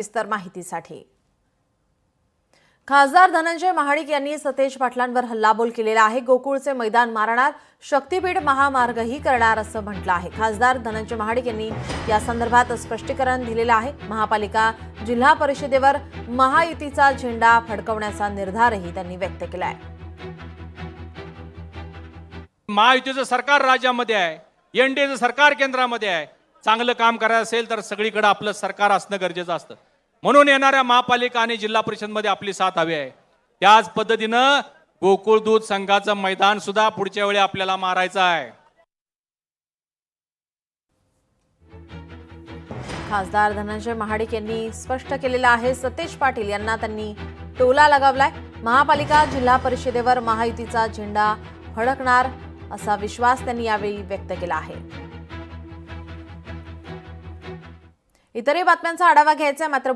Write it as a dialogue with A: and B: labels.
A: विस्तार माहितीसाठी खासदार धनंजय महाडिक यांनी सतेज पाटलांवर हल्लाबोल केलेला आहे। गोकुळचे मैदान मारणार, शक्तीपीठ महामार्गही करणार असं म्हटलं आहे। खासदार धनंजय महाडिक यांनी या संदर्भात स्पष्टीकरण दिलेलं आहे। महापालिका जिल्हा परिषदेवर महायुतीचा झेंडा फडकवण्याचा निर्धारही त्यांनी व्यक्त केला आहे।
B: महायुतीचं सरकार राज्यामध्ये आहे, एनडीएचं सरकार केंद्रामध्ये आहे। चांगलं काम करायचं असेल तर सगळीकडे आपलं सरकार असणं गरजेचं असतं। म्हणून येणाऱ्या महापालिका आणि जिल्हा परिषदमध्ये आपली साथ हवी आहे। त्याच पद्धतीनं गोकुळ दूध संघाचं मैदान सुद्धा पुढच्या वेळी आपल्याला मारायचं आहे।
A: खासदार धनंजय महाडिक यांनी स्पष्ट केलेलं आहे। सतेज पाटील यांना त्यांनी टोला लगावलाय। महापालिका जिल्हा परिषदेवर महायुतीचा झेंडा फडकणार असा विश्वास त्यांनी यावेळी व्यक्त केला आहे। इतरही बातम्यांचा आढावा घ्यायचा मात्र